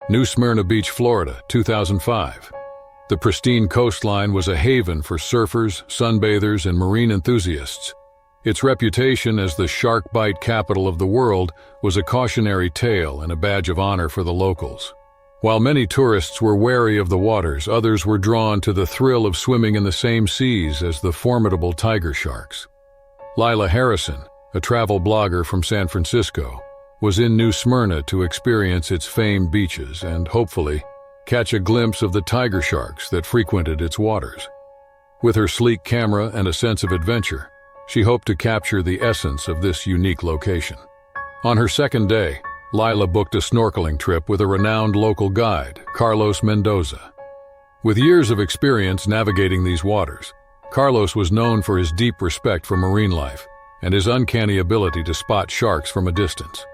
New Smyrna Beach, Florida, 2005. The pristine coastline was a haven for surfers, sunbathers, and marine enthusiasts. Its reputation as the shark bite capital of the world was a cautionary tale and a badge of honor for the locals. While many tourists were wary of the waters, others were drawn to the thrill of swimming in the same seas as the formidable tiger sharks. Lila Harrison, a travel blogger from San Francisco, was in New Smyrna to experience its famed beaches and, hopefully, catch a glimpse of the tiger sharks that frequented its waters. With her sleek camera and a sense of adventure, she hoped to capture the essence of this unique location. On her second day, Lila booked a snorkeling trip with a renowned local guide, Carlos Mendoza. With years of experience navigating these waters, Carlos was known for his deep respect for marine life and his uncanny ability to spot sharks from a distance.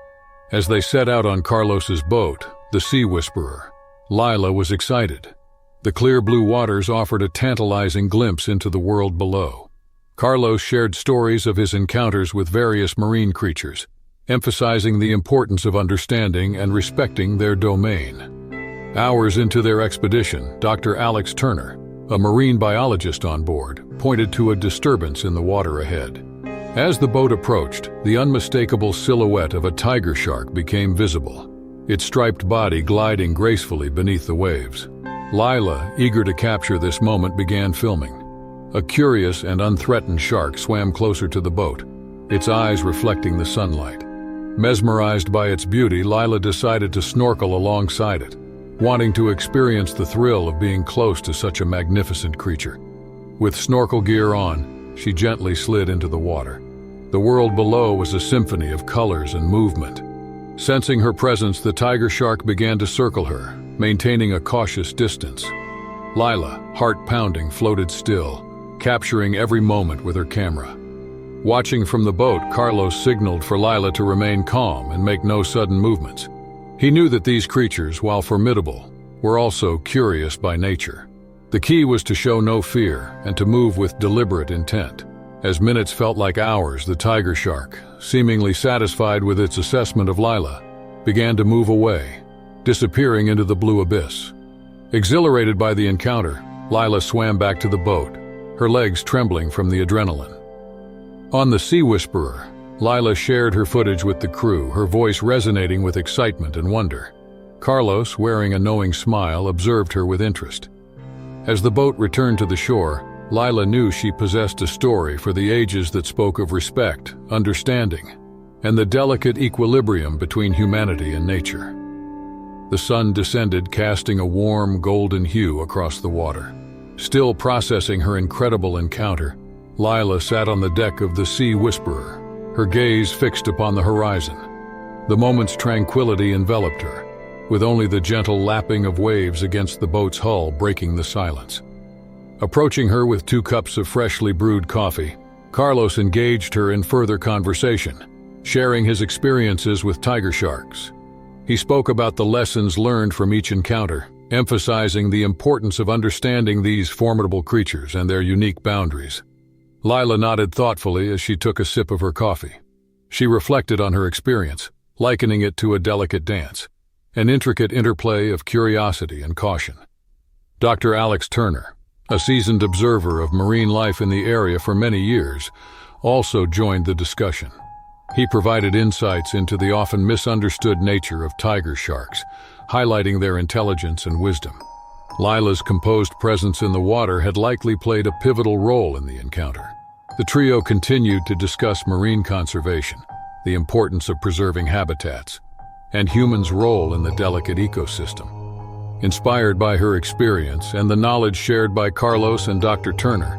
As they set out on Carlos's boat, the Sea Whisperer, Lila was excited. The clear blue waters offered a tantalizing glimpse into the world below. Carlos shared stories of his encounters with various marine creatures, emphasizing the importance of understanding and respecting their domain. Hours into their expedition, Dr. Alex Turner, a marine biologist on board, pointed to a disturbance in the water ahead. As the boat approached, the unmistakable silhouette of a tiger shark became visible, its striped body gliding gracefully beneath the waves. Lila, eager to capture this moment, began filming. A curious and unthreatened shark swam closer to the boat, its eyes reflecting the sunlight. Mesmerized by its beauty, Lila decided to snorkel alongside it, wanting to experience the thrill of being close to such a magnificent creature. With snorkel gear on, she gently slid into the water. The world below was a symphony of colors and movement. Sensing her presence, the tiger shark began to circle her, maintaining a cautious distance. Lila, heart pounding, floated still, capturing every moment with her camera. Watching from the boat, Carlos signaled for Lila to remain calm and make no sudden movements. He knew that these creatures, while formidable, were also curious by nature. The key was to show no fear and to move with deliberate intent. As minutes felt like hours, the tiger shark, seemingly satisfied with its assessment of Lila, began to move away, disappearing into the blue abyss. Exhilarated by the encounter, Lila swam back to the boat, her legs trembling from the adrenaline. On the Sea Whisperer, Lila shared her footage with the crew, her voice resonating with excitement and wonder. Carlos, wearing a knowing smile, observed her with interest. As the boat returned to the shore, Lila knew she possessed a story for the ages that spoke of respect, understanding, and the delicate equilibrium between humanity and nature. The sun descended, casting a warm, golden hue across the water. Still processing her incredible encounter, Lila sat on the deck of the Sea Whisperer, her gaze fixed upon the horizon. The moment's tranquility enveloped her, with only the gentle lapping of waves against the boat's hull breaking the silence. Approaching her with 2 cups of freshly brewed coffee, Carlos engaged her in further conversation, sharing his experiences with tiger sharks. He spoke about the lessons learned from each encounter, emphasizing the importance of understanding these formidable creatures and their unique boundaries. Lila nodded thoughtfully as she took a sip of her coffee. She reflected on her experience, likening it to a delicate dance, an intricate interplay of curiosity and caution. Dr. Alex Turner, a seasoned observer of marine life in the area for many years, also joined the discussion. He provided insights into the often misunderstood nature of tiger sharks, highlighting their intelligence and wisdom. Lila's composed presence in the water had likely played a pivotal role in the encounter. The trio continued to discuss marine conservation, the importance of preserving habitats, and humans' role in the delicate ecosystem. Inspired by her experience and the knowledge shared by Carlos and Dr. Turner,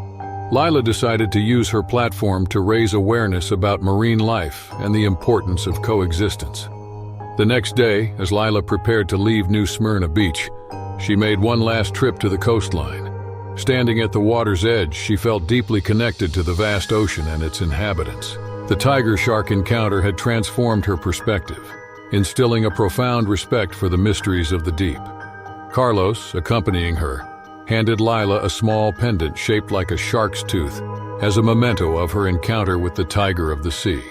Lila decided to use her platform to raise awareness about marine life and the importance of coexistence. The next day, as Lila prepared to leave New Smyrna Beach, she made one last trip to the coastline. Standing at the water's edge, she felt deeply connected to the vast ocean and its inhabitants. The tiger shark encounter had transformed her perspective, instilling a profound respect for the mysteries of the deep. Carlos, accompanying her, handed Lila a small pendant shaped like a shark's tooth as a memento of her encounter with the tiger of the sea.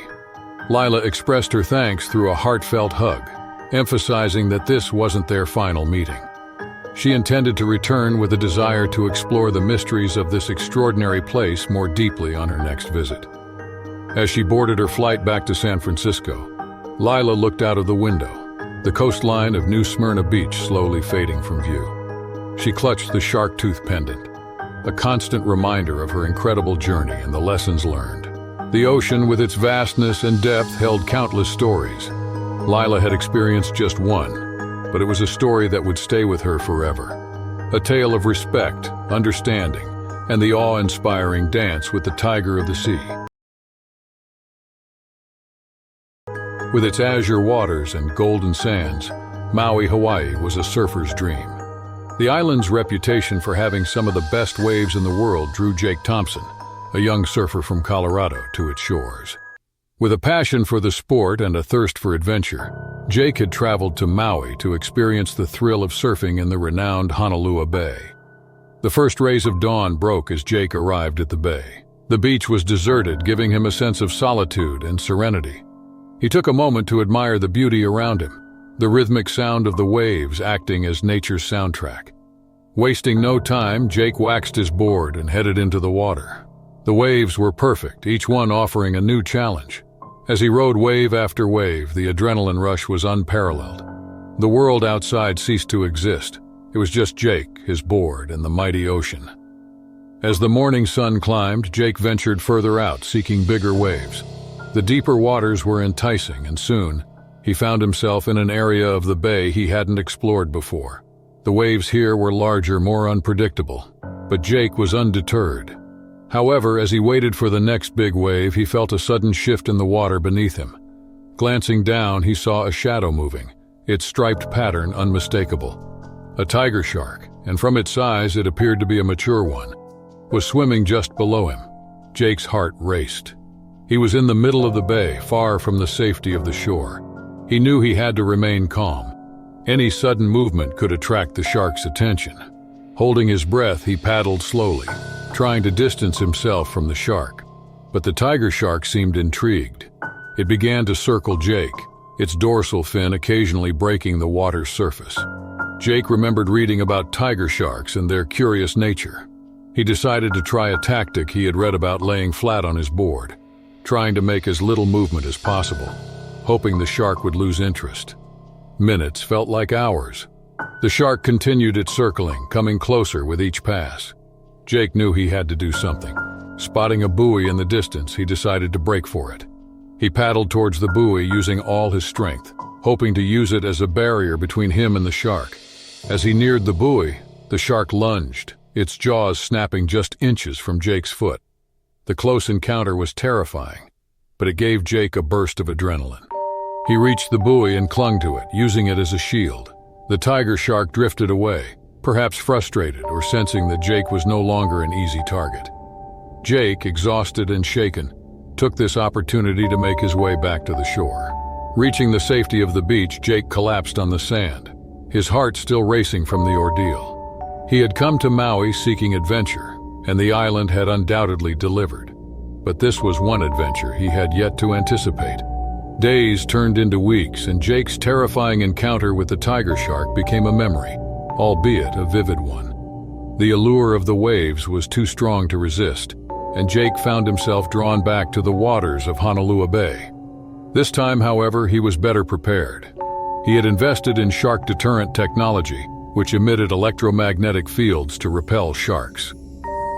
Lila expressed her thanks through a heartfelt hug, emphasizing that this wasn't their final meeting. She intended to return with a desire to explore the mysteries of this extraordinary place more deeply on her next visit. As she boarded her flight back to San Francisco, Lila looked out of the window, the coastline of New Smyrna Beach slowly fading from view. She clutched the shark tooth pendant, a constant reminder of her incredible journey and the lessons learned. The ocean, with its vastness and depth, held countless stories. Lila had experienced just one, but it was a story that would stay with her forever. A tale of respect, understanding, and the awe-inspiring dance with the tiger of the sea. With its azure waters and golden sands, Maui, Hawaii was a surfer's dream. The island's reputation for having some of the best waves in the world drew Jake Thompson, a young surfer from Colorado, to its shores. With a passion for the sport and a thirst for adventure, Jake had traveled to Maui to experience the thrill of surfing in the renowned Honolulu Bay. The first rays of dawn broke as Jake arrived at the bay. The beach was deserted, giving him a sense of solitude and serenity. He took a moment to admire the beauty around him, the rhythmic sound of the waves acting as nature's soundtrack. Wasting no time, Jake waxed his board and headed into the water. The waves were perfect, each one offering a new challenge. As he rode wave after wave, the adrenaline rush was unparalleled. The world outside ceased to exist. It was just Jake, his board, and the mighty ocean. As the morning sun climbed, Jake ventured further out, seeking bigger waves. The deeper waters were enticing, and soon, he found himself in an area of the bay he hadn't explored before. The waves here were larger, more unpredictable, but Jake was undeterred. However, as he waited for the next big wave, he felt a sudden shift in the water beneath him. Glancing down, he saw a shadow moving, its striped pattern unmistakable. A tiger shark, and from its size it appeared to be a mature one, was swimming just below him. Jake's heart raced. He was in the middle of the bay, far from the safety of the shore. He knew he had to remain calm. Any sudden movement could attract the shark's attention. Holding his breath, he paddled slowly, trying to distance himself from the shark. But the tiger shark seemed intrigued. It began to circle Jake, its dorsal fin occasionally breaking the water's surface. Jake remembered reading about tiger sharks and their curious nature. He decided to try a tactic he had read about, laying flat on his board, trying to make as little movement as possible, hoping the shark would lose interest. Minutes felt like hours. The shark continued its circling, coming closer with each pass. Jake knew he had to do something. Spotting a buoy in the distance, he decided to break for it. He paddled towards the buoy using all his strength, hoping to use it as a barrier between him and the shark. As he neared the buoy, the shark lunged, its jaws snapping just inches from Jake's foot. The close encounter was terrifying, but it gave Jake a burst of adrenaline. He reached the buoy and clung to it, using it as a shield. The tiger shark drifted away, perhaps frustrated or sensing that Jake was no longer an easy target. Jake, exhausted and shaken, took this opportunity to make his way back to the shore. Reaching the safety of the beach, Jake collapsed on the sand, his heart still racing from the ordeal. He had come to Maui seeking adventure, and the island had undoubtedly delivered. But this was one adventure he had yet to anticipate. Days turned into weeks, and Jake's terrifying encounter with the tiger shark became a memory, albeit a vivid one. The allure of the waves was too strong to resist, and Jake found himself drawn back to the waters of Honolulu Bay. This time, however, he was better prepared. He had invested in shark deterrent technology, which emitted electromagnetic fields to repel sharks.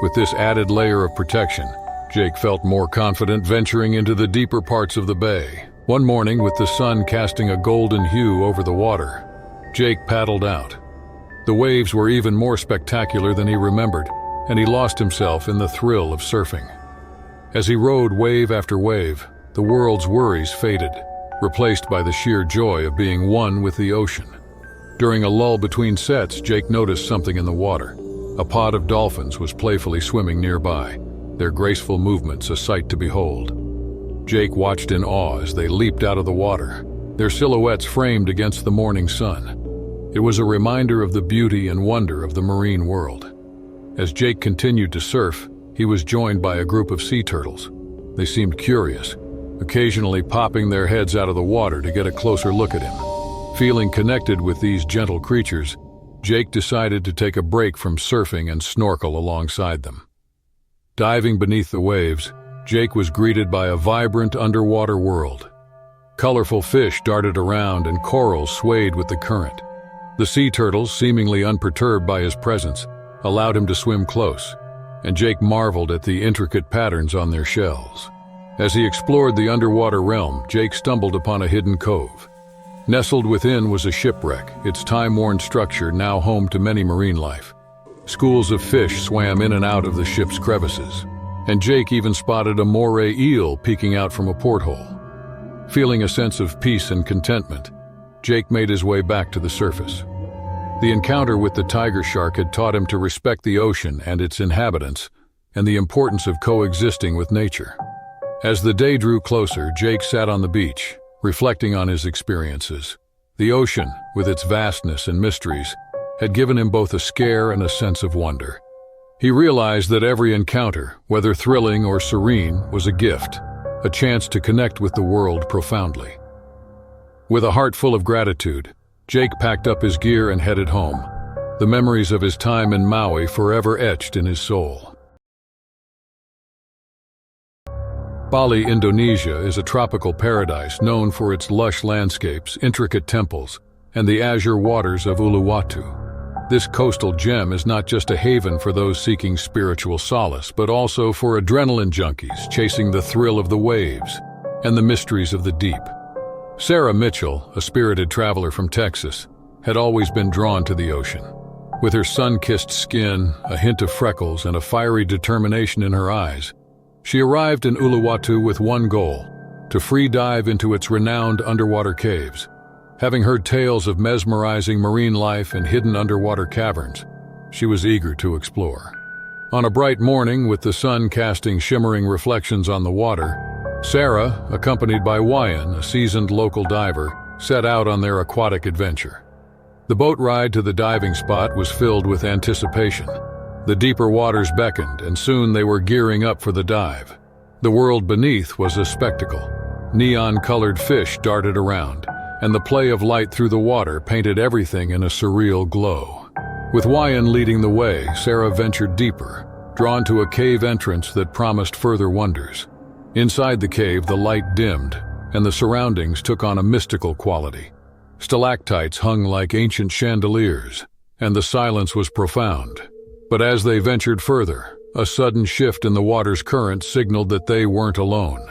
With this added layer of protection, Jake felt more confident venturing into the deeper parts of the bay. One morning, with the sun casting a golden hue over the water, Jake paddled out. The waves were even more spectacular than he remembered, and he lost himself in the thrill of surfing. As he rode wave after wave, the world's worries faded, replaced by the sheer joy of being one with the ocean. During a lull between sets, Jake noticed something in the water. A pod of dolphins was playfully swimming nearby, their graceful movements a sight to behold. Jake watched in awe as they leaped out of the water, their silhouettes framed against the morning sun. It was a reminder of the beauty and wonder of the marine world. As Jake continued to surf, he was joined by a group of sea turtles. They seemed curious, occasionally popping their heads out of the water to get a closer look at him. Feeling connected with these gentle creatures, Jake decided to take a break from surfing and snorkel alongside them. Diving beneath the waves, Jake was greeted by a vibrant underwater world. Colorful fish darted around and corals swayed with the current. The sea turtles, seemingly unperturbed by his presence, allowed him to swim close, and Jake marveled at the intricate patterns on their shells. As he explored the underwater realm, Jake stumbled upon a hidden cove. Nestled within was a shipwreck, its time-worn structure now home to many marine life. Schools of fish swam in and out of the ship's crevices, and Jake even spotted a moray eel peeking out from a porthole. Feeling a sense of peace and contentment, Jake made his way back to the surface. The encounter with the tiger shark had taught him to respect the ocean and its inhabitants, and the importance of coexisting with nature. As the day drew closer, Jake sat on the beach, reflecting on his experiences. The ocean, with its vastness and mysteries, had given him both a scare and a sense of wonder. He realized that every encounter, whether thrilling or serene, was a gift, a chance to connect with the world profoundly. With a heart full of gratitude, Jake packed up his gear and headed home, the memories of his time in Maui forever etched in his soul. Bali, Indonesia is a tropical paradise known for its lush landscapes, intricate temples, and the azure waters of Uluwatu. This coastal gem is not just a haven for those seeking spiritual solace, but also for adrenaline junkies chasing the thrill of the waves and the mysteries of the deep. Sarah Mitchell, a spirited traveler from Texas, had always been drawn to the ocean. With her sun-kissed skin, a hint of freckles, and a fiery determination in her eyes, she arrived in Uluwatu with one goal: to free dive into its renowned underwater caves. Having heard tales of mesmerizing marine life and hidden underwater caverns, she was eager to explore. On a bright morning, with the sun casting shimmering reflections on the water, Sarah, accompanied by Wyan, a seasoned local diver, set out on their aquatic adventure. The boat ride to the diving spot was filled with anticipation. The deeper waters beckoned, and soon they were gearing up for the dive. The world beneath was a spectacle. Neon-colored fish darted around, and the play of light through the water painted everything in a surreal glow. With Wyan leading the way, Sarah ventured deeper, drawn to a cave entrance that promised further wonders. Inside the cave, the light dimmed, and the surroundings took on a mystical quality. Stalactites hung like ancient chandeliers, and the silence was profound. But as they ventured further, a sudden shift in the water's current signaled that they weren't alone.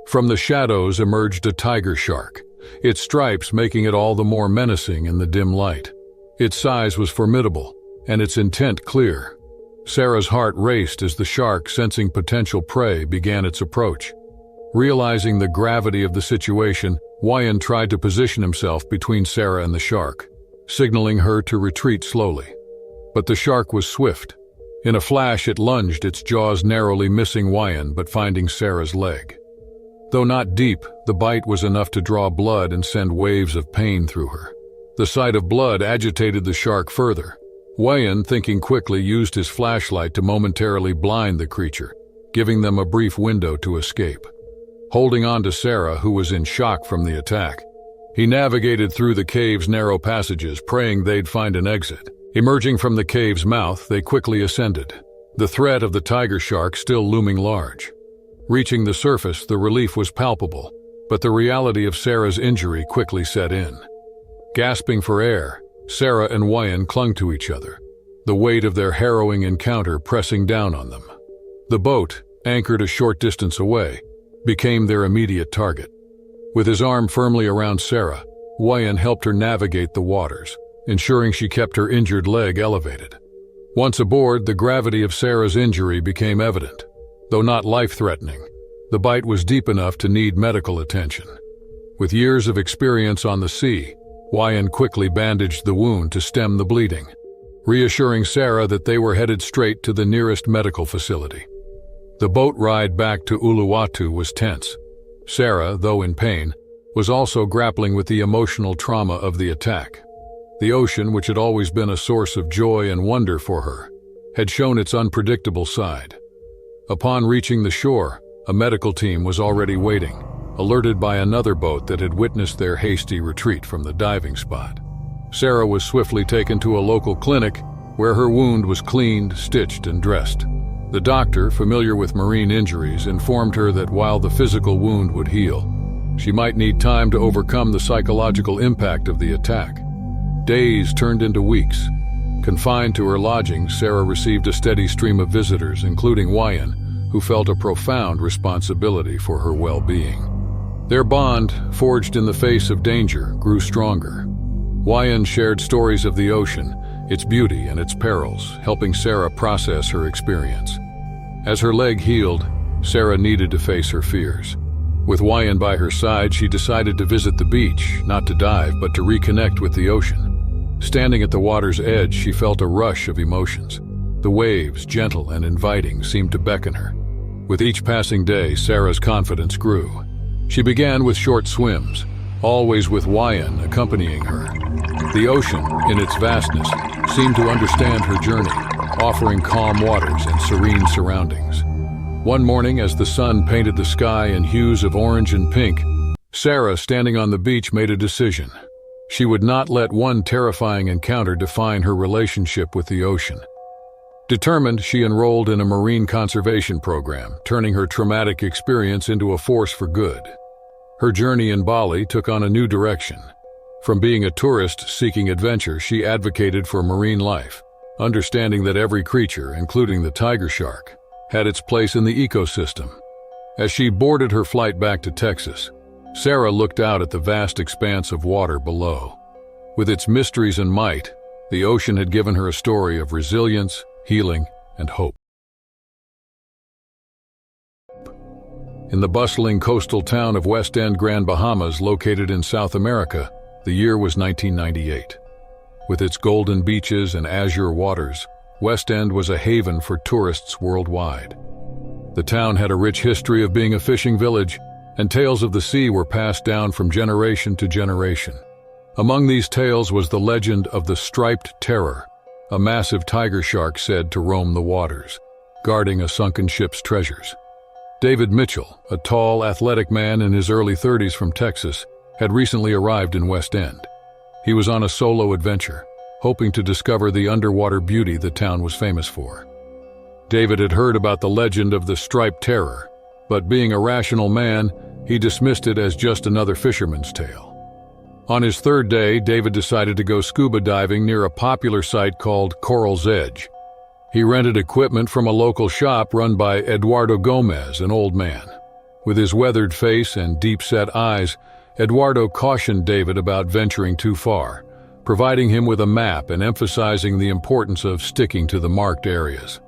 From the shadows emerged a tiger shark, its stripes making it all the more menacing in the dim light. Its size was formidable, and its intent clear. Sarah's heart raced as the shark, sensing potential prey, began its approach. Realizing the gravity of the situation, Wyan tried to position himself between Sarah and the shark, signaling her to retreat slowly. But the shark was swift. In a flash, it lunged, its jaws narrowly missing Wyan but finding Sarah's leg. Though not deep, the bite was enough to draw blood and send waves of pain through her. The sight of blood agitated the shark further. Wyan, thinking quickly, used his flashlight to momentarily blind the creature, giving them a brief window to escape. Holding on to Sarah, who was in shock from the attack, he navigated through the cave's narrow passages, praying they'd find an exit. Emerging from the cave's mouth, they quickly ascended, the threat of the tiger shark still looming large. Reaching the surface, the relief was palpable, but the reality of Sarah's injury quickly set in. Gasping for air, Sarah and Wyan clung to each other, the weight of their harrowing encounter pressing down on them. The boat, anchored a short distance away, became their immediate target. With his arm firmly around Sarah, Wyan helped her navigate the waters, ensuring she kept her injured leg elevated. Once aboard, the gravity of Sarah's injury became evident. Though not life-threatening, the bite was deep enough to need medical attention. With years of experience on the sea, Wyan quickly bandaged the wound to stem the bleeding, reassuring Sarah that they were headed straight to the nearest medical facility. The boat ride back to Uluwatu was tense. Sarah, though in pain, was also grappling with the emotional trauma of the attack. The ocean, which had always been a source of joy and wonder for her, had shown its unpredictable side. Upon reaching the shore, a medical team was already waiting, alerted by another boat that had witnessed their hasty retreat from the diving spot. Sarah was swiftly taken to a local clinic where her wound was cleaned, stitched, and dressed. The doctor, familiar with marine injuries, informed her that while the physical wound would heal, she might need time to overcome the psychological impact of the attack. Days turned into weeks. Confined to her lodging, Sarah received a steady stream of visitors, including Wyan, who felt a profound responsibility for her well-being. Their bond, forged in the face of danger, grew stronger. Wyan shared stories of the ocean, its beauty and its perils, helping Sarah process her experience. As her leg healed, Sarah needed to face her fears. With Wyan by her side, she decided to visit the beach, not to dive, but to reconnect with the ocean. Standing at the water's edge, she felt a rush of emotions. The waves, gentle and inviting, seemed to beckon her. With each passing day, Sarah's confidence grew. She began with short swims, always with Wyan accompanying her. The ocean, in its vastness, seemed to understand her journey, offering calm waters and serene surroundings. One morning, as the sun painted the sky in hues of orange and pink, Sarah, standing on the beach, made a decision. She would not let one terrifying encounter define her relationship with the ocean. Determined, she enrolled in a marine conservation program, turning her traumatic experience into a force for good. Her journey in Bali took on a new direction. From being a tourist seeking adventure, she advocated for marine life, understanding that every creature, including the tiger shark, had its place in the ecosystem. As she boarded her flight back to Texas, Sarah looked out at the vast expanse of water below. With its mysteries and might, the ocean had given her a story of resilience, healing, and hope. In the bustling coastal town of West End, Grand Bahamas, located in South America, the year was 1998. With its golden beaches and azure waters, West End was a haven for tourists worldwide. The town had a rich history of being a fishing village, and tales of the sea were passed down from generation to generation. Among these tales was the legend of the Striped Terror, a massive tiger shark said to roam the waters, guarding a sunken ship's treasures. David Mitchell, a tall, athletic man in his early 30s from Texas, had recently arrived in West End. He was on a solo adventure, hoping to discover the underwater beauty the town was famous for. David had heard about the legend of the Striped Terror, but being a rational man, he dismissed it as just another fisherman's tale. On his third day, David decided to go scuba diving near a popular site called Coral's Edge. He rented equipment from a local shop run by Eduardo Gomez, an old man. With his weathered face and deep-set eyes, Eduardo cautioned David about venturing too far, providing him with a map and emphasizing the importance of sticking to the marked areas.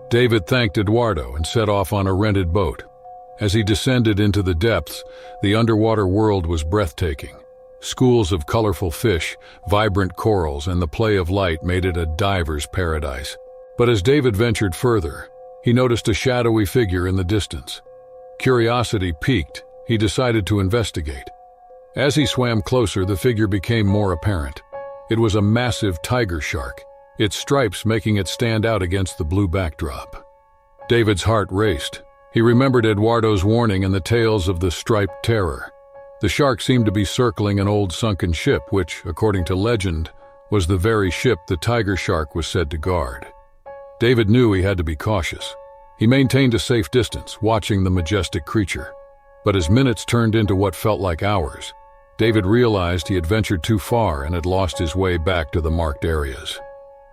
David thanked Eduardo and set off on a rented boat. As he descended into the depths, the underwater world was breathtaking. Schools of colorful fish, vibrant corals, and the play of light made it a diver's paradise. But as David ventured further, he noticed a shadowy figure in the distance. Curiosity piqued, he decided to investigate. As he swam closer, the figure became more apparent. It was a massive tiger shark, its stripes making it stand out against the blue backdrop. David's heart raced. He remembered Eduardo's warning and the tales of the Striped Terror. The shark seemed to be circling an old sunken ship, which, according to legend, was the very ship the tiger shark was said to guard. David knew he had to be cautious. He maintained a safe distance, watching the majestic creature. But as minutes turned into what felt like hours, David realized he had ventured too far and had lost his way back to the marked areas.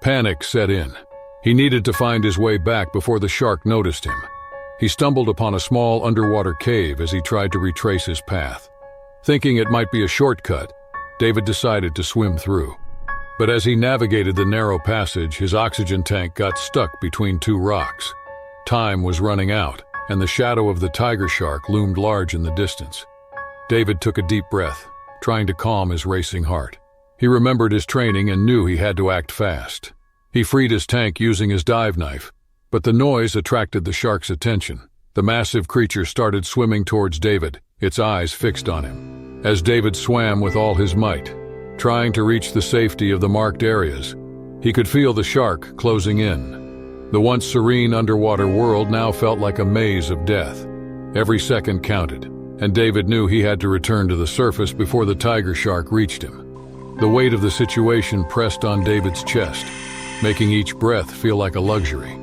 Panic set in. He needed to find his way back before the shark noticed him. He stumbled upon a small underwater cave as he tried to retrace his path. Thinking it might be a shortcut, David decided to swim through. But as he navigated the narrow passage, his oxygen tank got stuck between two rocks. Time was running out, and the shadow of the tiger shark loomed large in the distance. David took a deep breath, trying to calm his racing heart. He remembered his training and knew he had to act fast. He freed his tank using his dive knife, but the noise attracted the shark's attention. The massive creature started swimming towards David, its eyes fixed on him. As David swam with all his might, trying to reach the safety of the marked areas, he could feel the shark closing in. The once serene underwater world now felt like a maze of death. Every second counted, and David knew he had to return to the surface before the tiger shark reached him. The weight of the situation pressed on David's chest, making each breath feel like a luxury.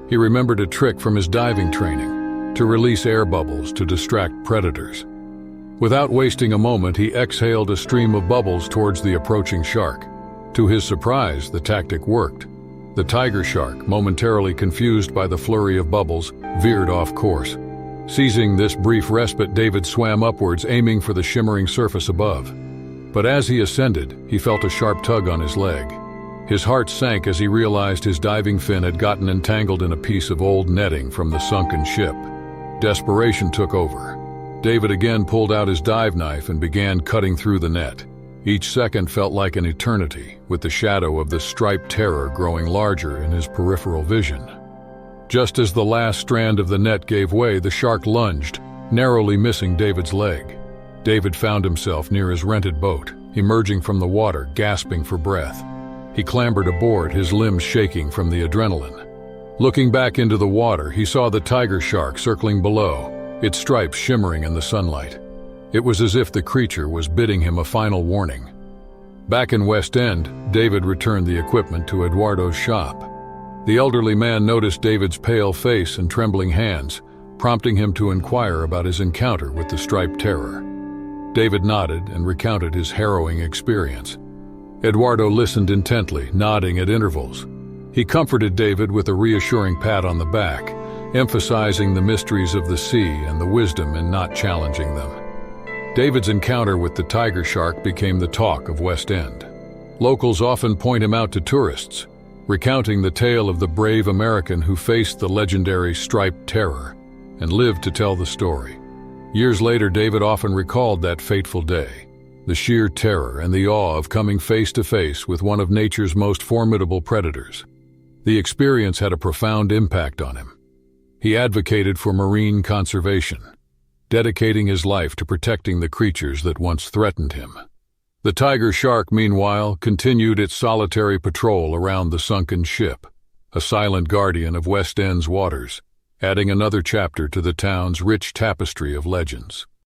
He remembered a trick from his diving training, to release air bubbles to distract predators. Without wasting a moment, he exhaled a stream of bubbles towards the approaching shark. To his surprise, the tactic worked. The tiger shark, momentarily confused by the flurry of bubbles, veered off course. Seizing this brief respite, David swam upwards, aiming for the shimmering surface above. But as he ascended, he felt a sharp tug on his leg. His heart sank as he realized his diving fin had gotten entangled in a piece of old netting from the sunken ship. Desperation took over. David again pulled out his dive knife and began cutting through the net. Each second felt like an eternity, with the shadow of the striped terror growing larger in his peripheral vision. Just as the last strand of the net gave way, the shark lunged, narrowly missing David's leg. David found himself near his rented boat, emerging from the water, gasping for breath. He clambered aboard, his limbs shaking from the adrenaline. Looking back into the water, he saw the tiger shark circling below, its stripes shimmering in the sunlight. It was as if the creature was bidding him a final warning. Back in West End, David returned the equipment to Eduardo's shop. The elderly man noticed David's pale face and trembling hands, prompting him to inquire about his encounter with the striped terror. David nodded and recounted his harrowing experience. Eduardo listened intently, nodding at intervals. He comforted David with a reassuring pat on the back, emphasizing the mysteries of the sea and the wisdom in not challenging them. David's encounter with the tiger shark became the talk of West End. Locals often point him out to tourists, recounting the tale of the brave American who faced the legendary striped terror and lived to tell the story. Years later, David often recalled that fateful day, the sheer terror and the awe of coming face to face with one of nature's most formidable predators. The experience had a profound impact on him. He advocated for marine conservation, dedicating his life to protecting the creatures that once threatened him. The tiger shark, meanwhile, continued its solitary patrol around the sunken ship, a silent guardian of West End's waters, adding another chapter to the town's rich tapestry of legends.